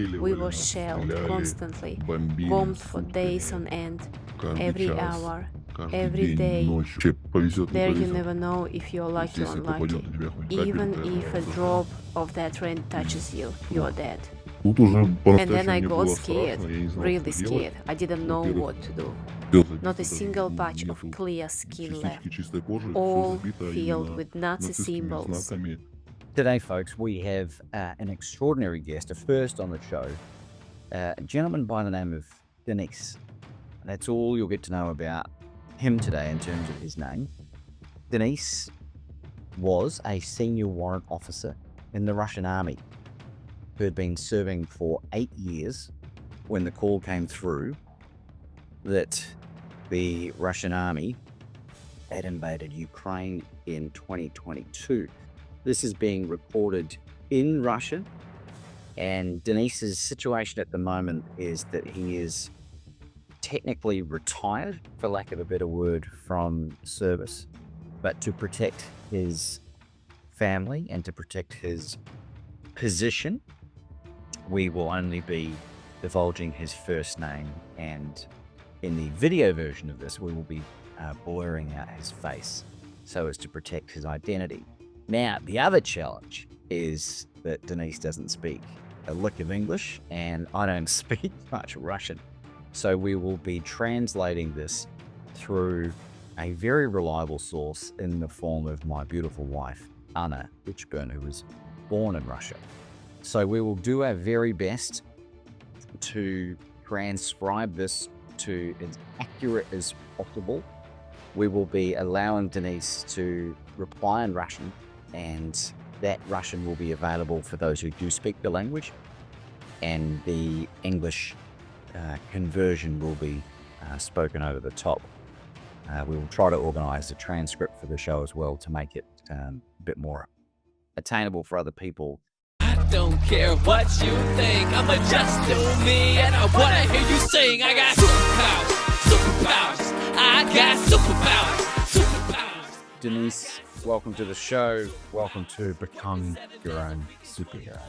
We were shelled constantly, bombed for days on end, every hour, every day. There you never know if you're lucky or unlucky. Even if a drop of that rain touches you, you're dead. And then I got scared, really scared. I didn't know what to do. Not a single patch of clear skin left, all filled with Nazi symbols. Today, folks, we have an extraordinary guest, a first on the show, a gentleman by the name of Denis. That's all you'll get to know about him today in terms of his name. Denis was a senior warrant officer in the Russian army who had been serving for 8 years when the call came through that the Russian army had invaded Ukraine in 2022. This is being recorded in Russia, and Denis's situation at the moment is that he is technically retired, for lack of a better word, from service, but to protect his family and to protect his position, we will only be divulging his first name, and in the video version of this, we will be blurring out his face so as to protect his identity. Now, the other challenge is that Denis doesn't speak a lick of English, and I don't speak much Russian. So we will be translating this through a very reliable source in the form of my beautiful wife, Anna Richburn, who was born in Russia. So we will do our very best to transcribe this to as accurate as possible. We will be allowing Denis to reply in Russian, and that Russian will be available for those who do speak the language, and the English conversion will be spoken over the top. We will try to organize a transcript for the show as well to make it a bit more attainable for other people. I don't care what you think, I'ma just do me, and I wanna hear you sing. I got superpowers, superpowers, I got superpowers, superpowers. Denis, welcome to the show. Welcome to Become Your Own Superhero.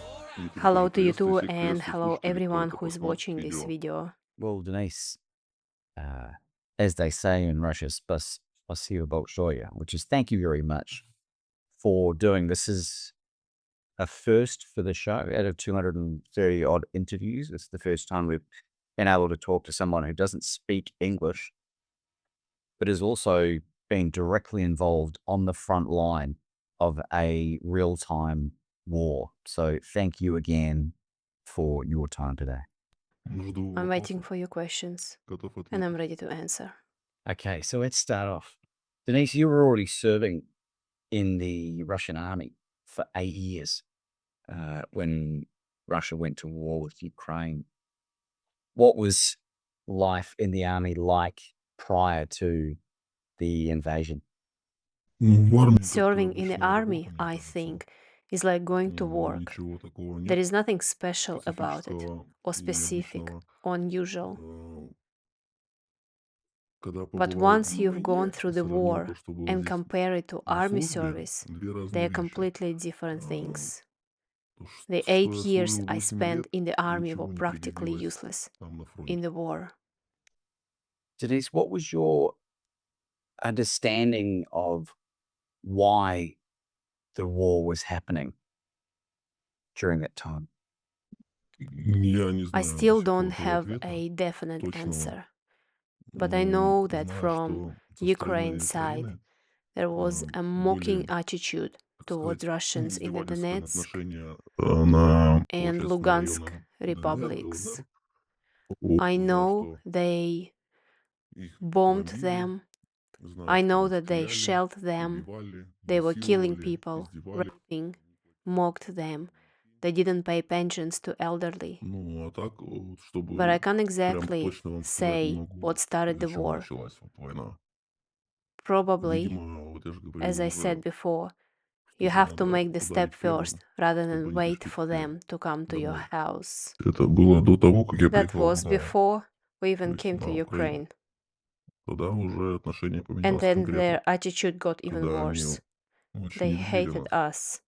Hello to you too, and hello everyone who is watching this video. Well, Denis, as they say in Russia, spasibo большое, which is thank you very much for doing this. Is a first for the show. Out of 230 odd interviews, it's the first time we've been able to talk to someone who doesn't speak English, but is also being directly involved on the front line of a real-time war. So thank you again for your time today. I'm waiting for your questions, and I'm ready to answer. Okay, so let's start off. Denis, you were already serving in the Russian army for 8 years when Russia went to war with Ukraine. What was life in the army like prior to the invasion? Serving in the army, I think, is like going to work. There is nothing special about it, or specific, or unusual. But once you've gone through the war and compare it to army service, they are completely different things. The 8 years I spent in the army were practically useless in the war. Denis, what was your understanding of why the war was happening during that time? I still don't have a definite answer, but I know that from Ukraine's side, there was a mocking attitude towards Russians in the Donetsk and Lugansk republics. I know they bombed them. I know that they shelled them. They were killing people, raping, mocked them. They didn't pay pensions to elderly. But I can't exactly say what started the war. Probably, as I said before, you have to make the step first, rather than wait for them to come to your house. That was before we even came to Ukraine. And then their attitude got even worse. They hated us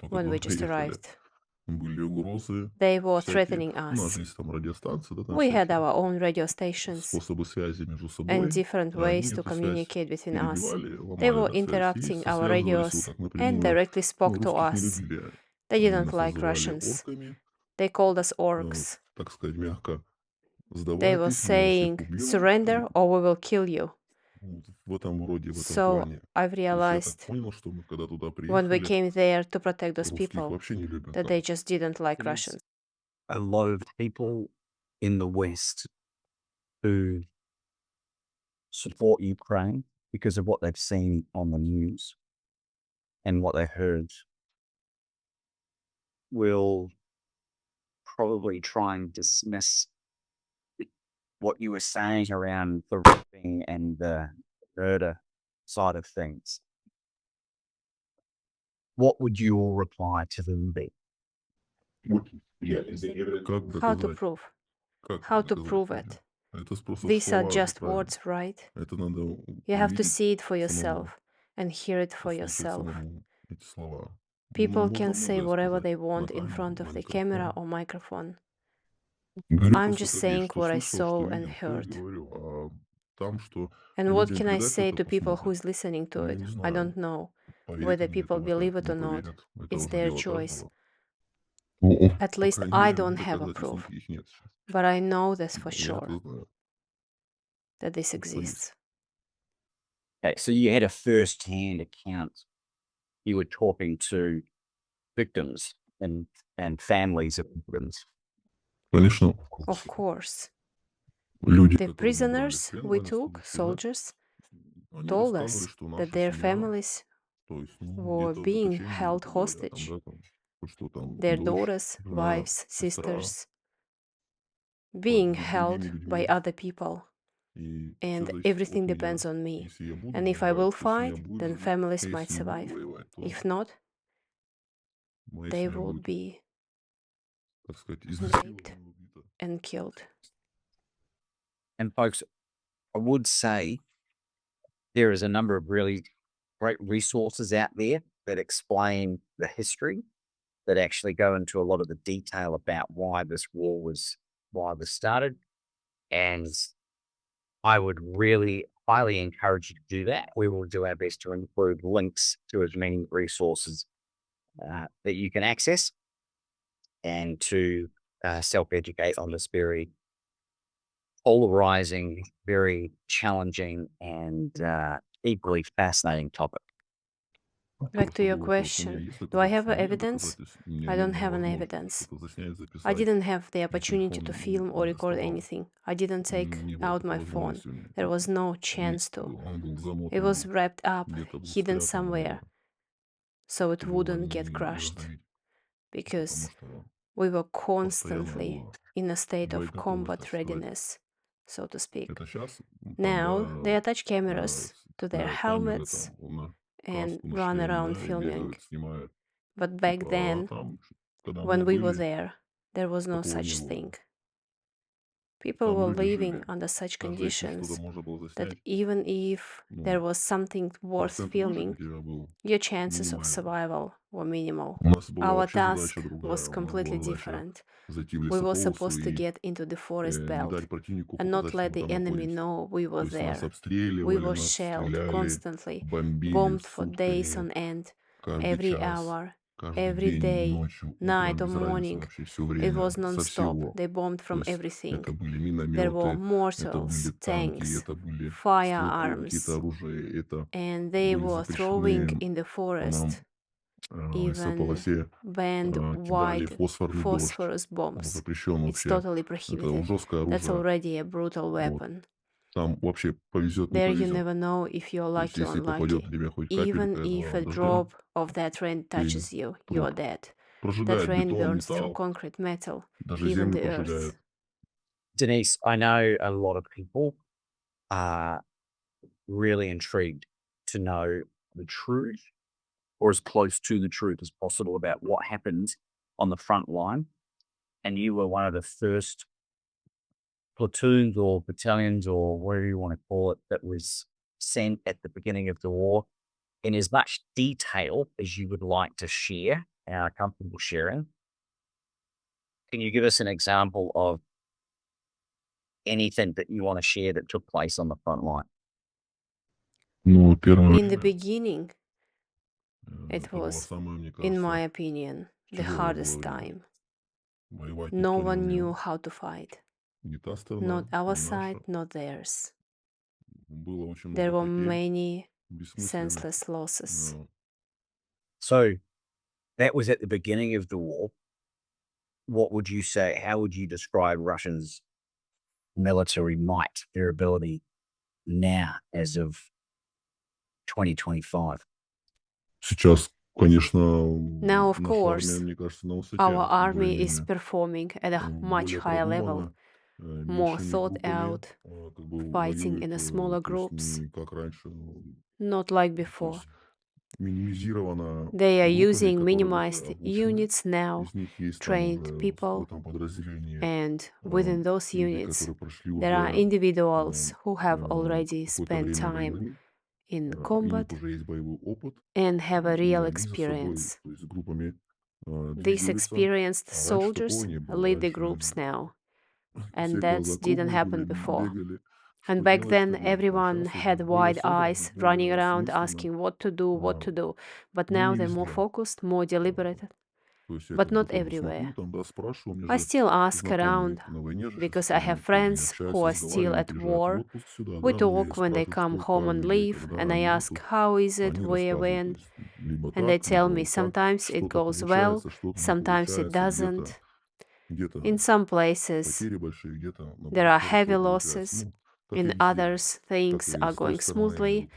when we just arrived. They were threatening us. We had our own radio stations and different ways to communicate between us. They were interrupting our radios and directly spoke to us. They didn't like Russians. They called us orcs. They were saying, surrender or we will kill you. So I've realized when we came there to protect those people that they just didn't like Russians. A lot of people in the West who support Ukraine because of what they've seen on the news and what they heard will probably try and dismiss what you were saying around the raping and the murder side of things. What would your reply to them be? How to prove? How to prove it? These are just words, right? You have to see it for yourself and hear it for yourself. People can say whatever they want in front of the camera or microphone. I'm just saying what I saw and heard. And what can I say to people who's listening to it? I don't know. Whether people believe it or not, it's their choice. At least I don't have a proof. But I know this for sure, that this exists. Okay, so you had a first-hand account. You were talking to victims and families of victims. Of course. The prisoners we took, soldiers, told us that their families were being held hostage. Their daughters, wives, sisters, being held by other people. And everything depends on me. And if I will fight, then families might survive. If not, they will be raped and killed. And folks, I would say there is a number of really great resources out there that explain the history, that actually go into a lot of the detail about why this war was started. And I would really highly encourage you to do that. We will do our best to include links to as many resources that you can access and to self-educate on this very polarizing, very challenging, and equally fascinating topic. Back to your question, do I have evidence? I don't have an evidence. I didn't have the opportunity to film or record anything. I didn't take out my phone. There was no chance to. It was wrapped up, hidden somewhere, so it wouldn't get crushed. Because we were constantly in a state of combat readiness, so to speak. Now they attach cameras to their helmets and run around filming. But back then, when we were there was no such thing. People were living under such conditions that even if there was something worth filming, your chances of survival were minimal. Our task was completely different. We were supposed to get into the forest belt and not let the enemy know we were there. We were shelled constantly, bombed for days on end, every hour, every day, night or morning. It was non-stop. They bombed from everything. There were mortars, tanks, firearms, and they were throwing in the forest even banned wide phosphorus bombs. It's totally prohibited. That's already a brutal weapon. There you never know if you're lucky or unlucky. Even if a drop of that rain touches you, you're dead. That rain burns through concrete, metal, even the earth. Denise, I know a lot of people are really intrigued to know the truth, or as close to the truth as possible, about what happened on the front line. And you were one of the first platoons or battalions, or whatever you want to call it, that was sent at the beginning of the war. In as much detail as you would like to share and are comfortable sharing, Can you give us an example of anything that you want to share that took place on the front line? In the beginning, it was, in my opinion, the hardest time. No one knew how to fight. Not our side, not theirs. There were many senseless losses. So that was at the beginning of the war. What would you say? How would you describe Russia's military might, their ability now as of 2025? Now, of course, our army is performing at a much higher level, more thought out, fighting in a smaller groups, not like before. They are using minimized units now, trained people, and within those units, there are individuals who have already spent time in combat and have a real experience. These experienced soldiers lead the groups now, and that didn't happen before. And back then, everyone had wide eyes, running around asking what to do. But now they're more focused, more deliberate, but not everywhere. I still ask around because I have friends who are still at war. We talk when they come home on leave, and I ask, how is it, where, when? And they tell me sometimes it goes well, sometimes it doesn't. In some places, there are heavy losses. In others, things are going smoothly.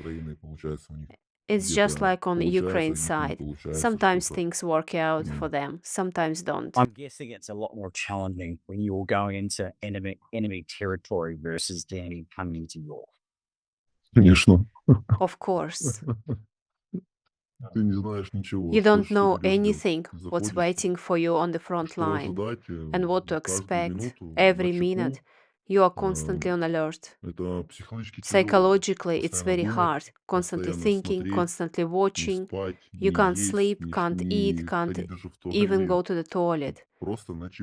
It's just like on the Ukraine side. Sometimes things work out for them, sometimes don't. I'm guessing it's a lot more challenging when you're going into enemy territory versus the enemy coming into yours. Of course. You don't know anything what's waiting for you on the front line and what to expect every minute. You are constantly on alert. Psychologically, it's very hard. Constantly thinking, constantly watching. You can't sleep, can't eat, can't even go to the toilet.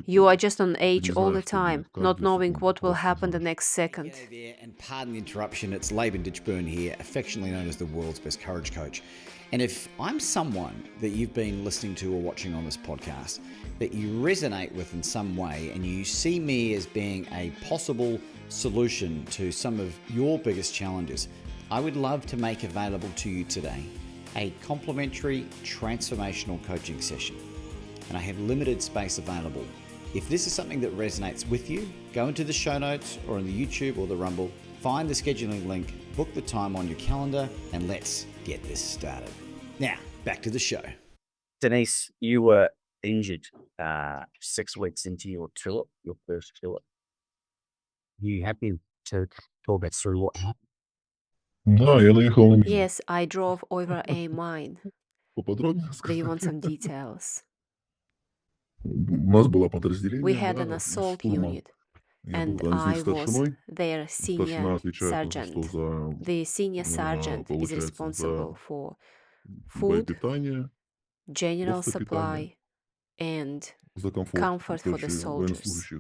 You are just on edge all the time, not knowing what will happen the next second. And pardon the interruption, it's Laban Ditchburn here, affectionately known as the world's best courage coach. And if I'm someone that you've been listening to or watching on this podcast that you resonate with in some way, and you see me as being a possible solution to some of your biggest challenges, I would love to make available to you today a complimentary transformational coaching session. And I have limited space available. If this is something that resonates with you, go into the show notes or in the YouTube or the Rumble, find the scheduling link, book the time on your calendar, and let's get this started. Now, back to the show. Denise, you were injured 6 weeks into your tulip, your first tulip. You happy to talk us through what happened? Yes, I drove over a mine. Do you want some details? We had an assault unit, and I was their senior sergeant. The senior sergeant is responsible for food, general supply, and comfort for the soldiers.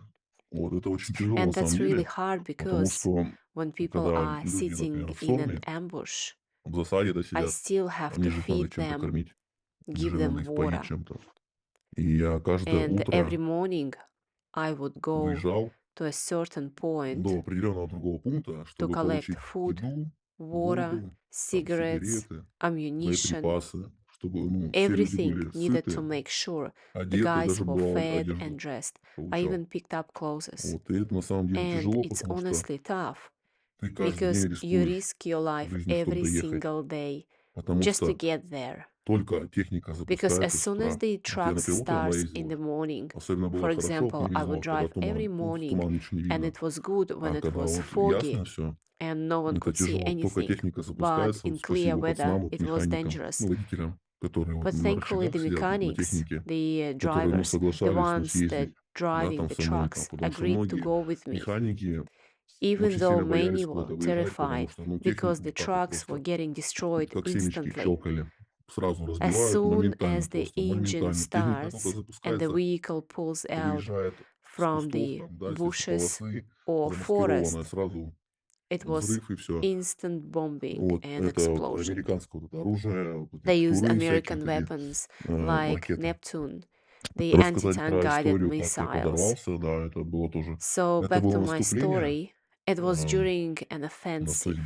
And that's really hard because when people are sitting in an ambush, I still have to feed them, give them water. And every morning I would go to a certain point to collect food, water, cigarettes, ammunition, everything needed to make sure the guys were fed and dressed. I even picked up clothes. And it's honestly tough because you risk your life every single day just to get there. Because as soon as the truck starts in the morning, for example, I would drive every morning and it was good when it was foggy and no one could see anything, but in clear weather it was dangerous. But thankfully the mechanics, the drivers, the ones that driving the trucks agreed to go with me, even though many were terrified because the trucks were getting destroyed instantly. As soon as the engine starts and the vehicle pulls out from the bushes or forest, it was instant bombing and explosion. They used American weapons like Neptune, the anti-tank guided missiles. So back to my story, it was during an offensive.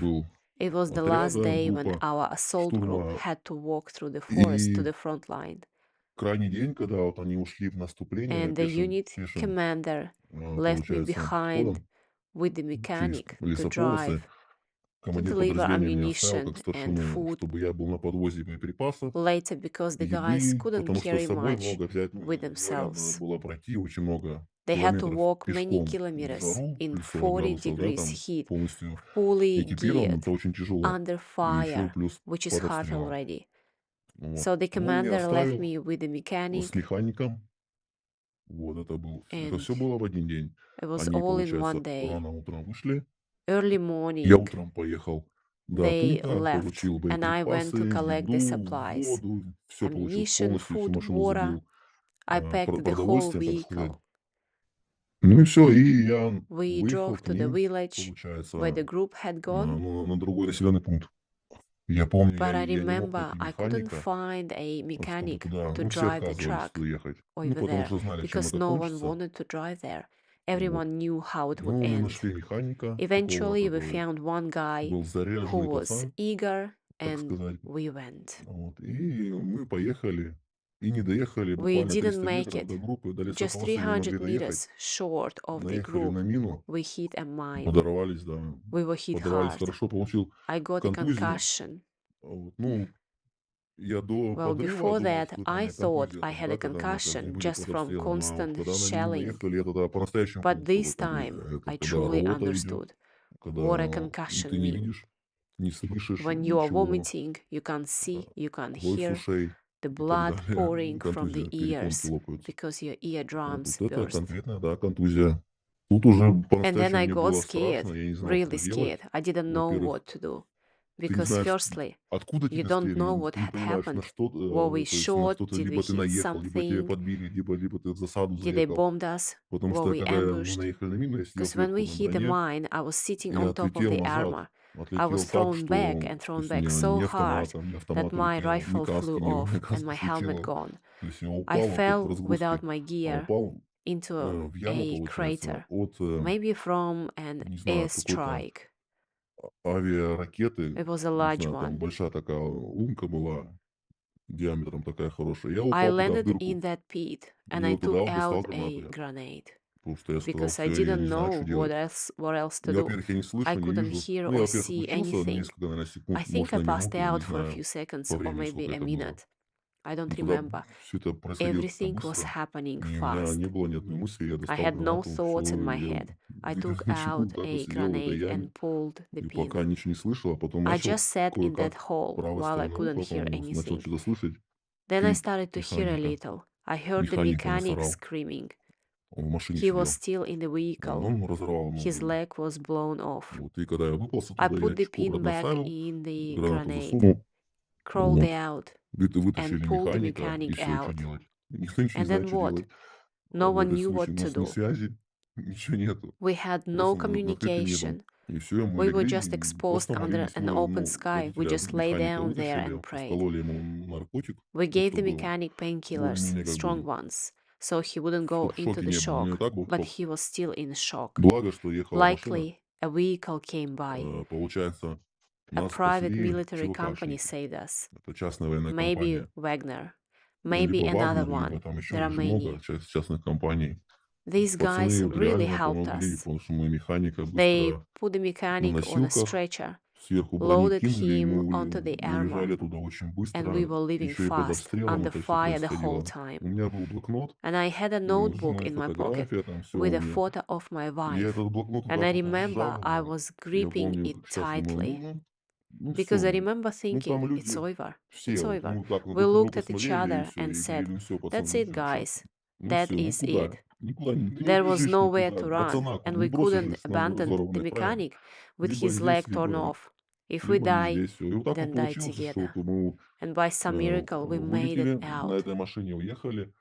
It was the last day when our assault group had to walk through the forest to the front line. And the unit commander left me behind with the mechanic to drive, to deliver ammunition and food. Later, because the guys couldn't carry much with themselves, they had to walk many kilometers in 40 degrees heat, fully geared, under fire, which is hard already. So the commander left me with the mechanic, and it was all in one day. Early morning, they left, and I went to collect the supplies, ammunition, food, water. I packed the whole vehicle. We drove to the village where the group had gone, but I remember I couldn't find a mechanic to drive the truck over there because no one wanted to drive there. Everyone knew how it would end. Eventually, we found one guy who was eager, and we went. We didn't make it. Just 300 meters short of the group, we hit a mine. We were hit hard. I got a concussion. Well, before that, I thought I had a concussion just from constant shelling. But this time, I truly understood what a concussion means. When you are vomiting, you can't see, you can't hear, the blood pouring from the ears because your eardrums burst. And then I got scared, really scared. I didn't know what to do. Because firstly, you don't know what had happened. Were we shot? Did we hit something? Did they bomb us? Were we ambushed? Because when we hit the mine, I was sitting on top of the armor. I was thrown back and thrown back so hard that my rifle flew off and my helmet gone. I fell without my gear into a crater, maybe from an airstrike. It was a large one. I landed in that pit and I took out a grenade because I didn't know what else to do. I couldn't hear or see anything. I think I passed out for a few seconds or maybe a minute. I don't remember. Everything was happening fast. I had no thoughts in my head. I took out a grenade and pulled the pin. I just sat in that hole while I couldn't hear anything. Then I started to hear a little. I heard the mechanic screaming. He was still in the vehicle. His leg was blown off. I put the pin back in the grenade, crawled out, and pulled the mechanic out. And then what? No one knew what to do. We had no communication. We were just exposed under an open sky. We just lay down there and prayed. We gave the mechanic painkillers, strong ones, so he wouldn't go into the shock, but he was still in shock. Likely, a vehicle came by. A private military company saved us. Maybe Wagner. Maybe another one. There are many. These guys really helped us. They put the mechanic on a stretcher, loaded him onto the armor, and we were leaving fast, under fire the whole time. And I had a notebook in my pocket with a photo of my wife, and I remember I was gripping it tightly. Because I remember thinking, it's over, it's over. We looked at each other and said, that's it, guys, that is it. There was nowhere to run, and we couldn't abandon the mechanic with his leg torn off. If we либо не die, здесь. И вот так вот then die получилось, что together. вот мы And by some miracle, we made it вылетели, на out. этой машине уехали.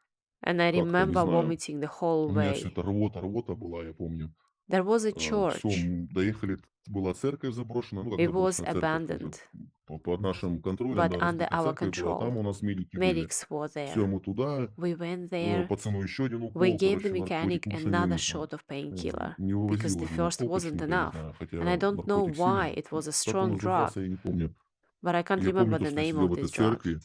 And I Как-то, не remember знаю, vomiting the whole у меня все way. это рвота была, я помню. There was a Все, church. доехали, была церковь заброшенная, ну как It was заброшенная церковь, уже abandoned, под нашим контролем, but да, under разбитая our церковь была, там control. у нас медики были. Medics were Все, there. мы туда, We went there. пацану еще один We укол, gave the короче, mechanic наркотик, потому что another shot of painkiller не because вывозил the из first него wasn't почему-то, не enough. знаю, хотя And I don't know наркотик why, сильный. it was a Как он strong drug, назывался, я не помню. but I can't Я помню remember то, the что я name сидел of в этой this drug. церкви,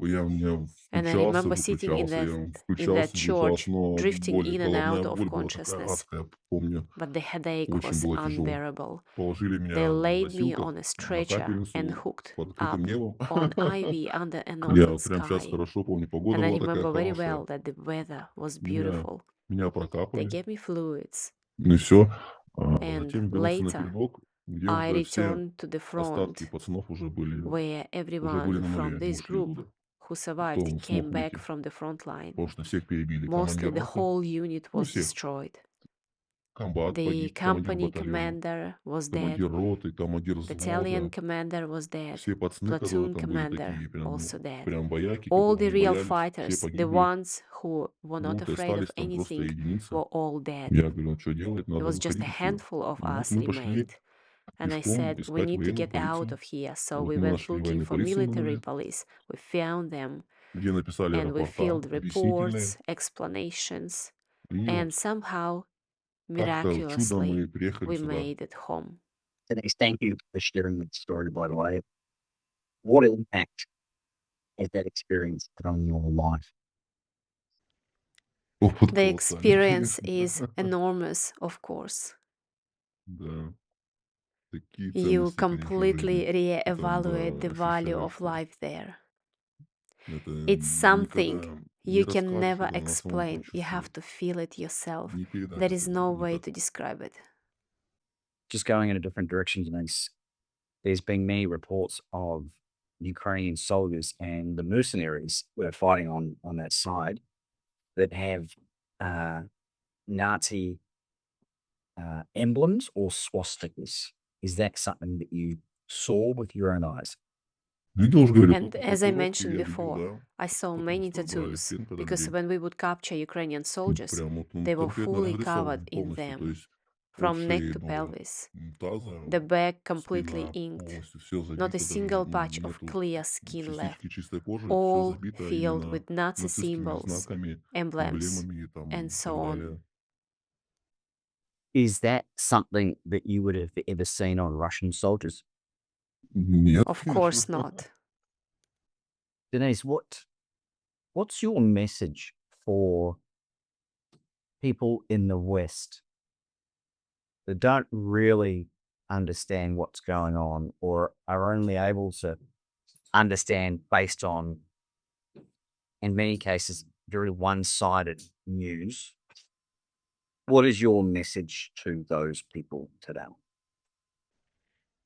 я в меня And I включался, remember sitting in выключался, я that включался, church, выключался, но drifting боль, in and out of головная боль была такая consciousness, адская, помню, but the headache очень was было тяжело. unbearable. Положили They меня на laid me on носилках a на stretcher and капельницу hooked под открытым up небом. on IV under an Я open вот прям сейчас sky. хорошо помню, погода And I была такая remember very хорошая. well that the weather was Меня, beautiful. меня They прокапали, gave me fluids. ну и все. And Затем вернулся на later, передок, где I уже все returned to the остатки front, пацанов уже where были everyone на from нуле, не this ушли group туда. who survived Кто came смог back выйти, from the front line. потому что всех перебили. Mostly Командир the роты, whole unit ну was всех. destroyed. Комбат The погиб, командир company батальона, commander was dead. командир роты, командир Battalion взвода. commander was dead. Все пацаны, которые Platoon там были commander такие, прям, also dead. прям бояки, All которые the не real боялись, все fighters, the погибли. ones who were Ну not вот и afraid of остались там просто anything, единицы. were all dead. Я говорю, что делать, It надо was just a выходить отсюда. handful of Ну вот us мы пошли remained. And I пешком said, we искать need to военную get out полицию. of here. So Вот we мы went нашли looking военную for полицию на military нуле, police. We found them где написали and we рапорта filled объяснительные. reports, explanations, И and вот somehow, как-то чудом miraculously, мы приехали we сюда. made it home. Denise, thank you for sharing that story, by the way. What impact has that experience had on your life? Опыт The колоссальный, experience конечно. is enormous, of course. Да, такие You ценности, конечно, completely жизни там, re-evaluate да, the value ощущаешь, of что life there. это It's something никогда не you can расскажешь never это на самом explain. You чувстве, have to feel it yourself. не передать There это is no way никак. to describe it. Just going in a different direction, Denise, there's been many reports of Ukrainian soldiers and the mercenaries who are fighting on that side that have Nazi emblems or swastikas. Is that something that you saw with your own eyes? Видел же, говорю, And тут as I татуировки mentioned я видел, before, да, I saw потому many что брали в tattoos плен, когда because людей. when we would capture Ukrainian soldiers, Прям вот they were конкретно fully covered разрисованы in полностью, то them, есть от from neck шеи to до pelvis. таза, The back completely спина inked. полностью все Not a забито, даже single patch of нету clear skin left. частички чистой кожи, все All забито filled именно with Nazi нацистскими symbols, знаками, emblems, эмблемами и там and и so так on. далее. Is that something that you would have ever seen on Russian soldiers? Нет, Of конечно. course not. Denise, what's your message for people in the West that don't really understand what's going on or are only able to understand based on, in many cases, very one-sided news? What is your message to those people today?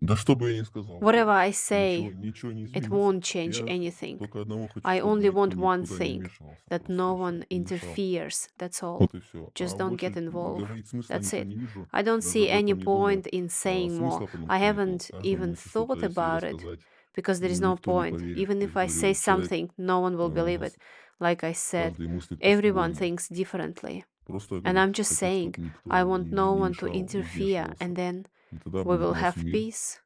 Да что бы я ни сказал, Whatever I ничего, say, ничего не it изменится. won't change Я anything. только одного хочу, I чтобы only никто want one никуда не thing, вмешивался, that просто no и все, one не мешал. interferes, that's all. Вот и все. Just А don't get больше involved. говорить смысла That's ничего it. не вижу, I don't даже see об any этом не думал. point in saying more. Смысла потому I что нету. haven't Каждому even несу, thought если about it рассказать, because there is no никто не point. поверит. Even То if есть, I say говорю, человек something, no one will believe it. Like I said, каждый мыслит everyone по-своему. thinks differently. Просто, And говорю, I'm just хочу, saying, чтобы никто I want no не one to мешал, не interfere, вмешивался. and then И тогда we будет will у нас have мир. peace.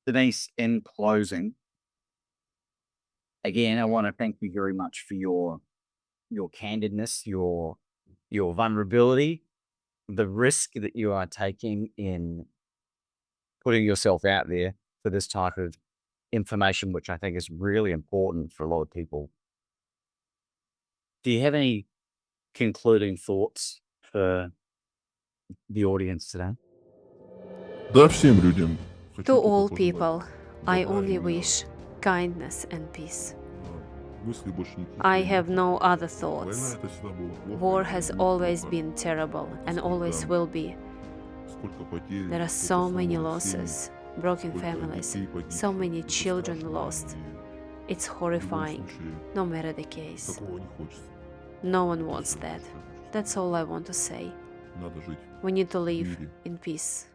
Denise, in closing, again, I want to thank you very much for your candidness, your vulnerability, the risk that you are taking in putting yourself out there for this type of information, which I think is really important for a lot of people. Do you have any concluding thoughts for the audience today? Да, всем людям. To Хочу только all пожелать people, I добра и only мира. wish kindness and peace. Да, мыслей больше никаких I нет. have no other Война thoughts. это всегда было плохо, War и has будет always плохо. been terrible and always Сколько, will be. сколько потерь, There are сколько so many сломанных семей, losses, broken сколько families, детей so погибших. many Это children страшно, lost. и It's в любом horrifying, случае no matter the case. такого не хочется. No one wants Всё, that. всё хочется. That's all I want to say. Надо жить We need to в live мире. in peace.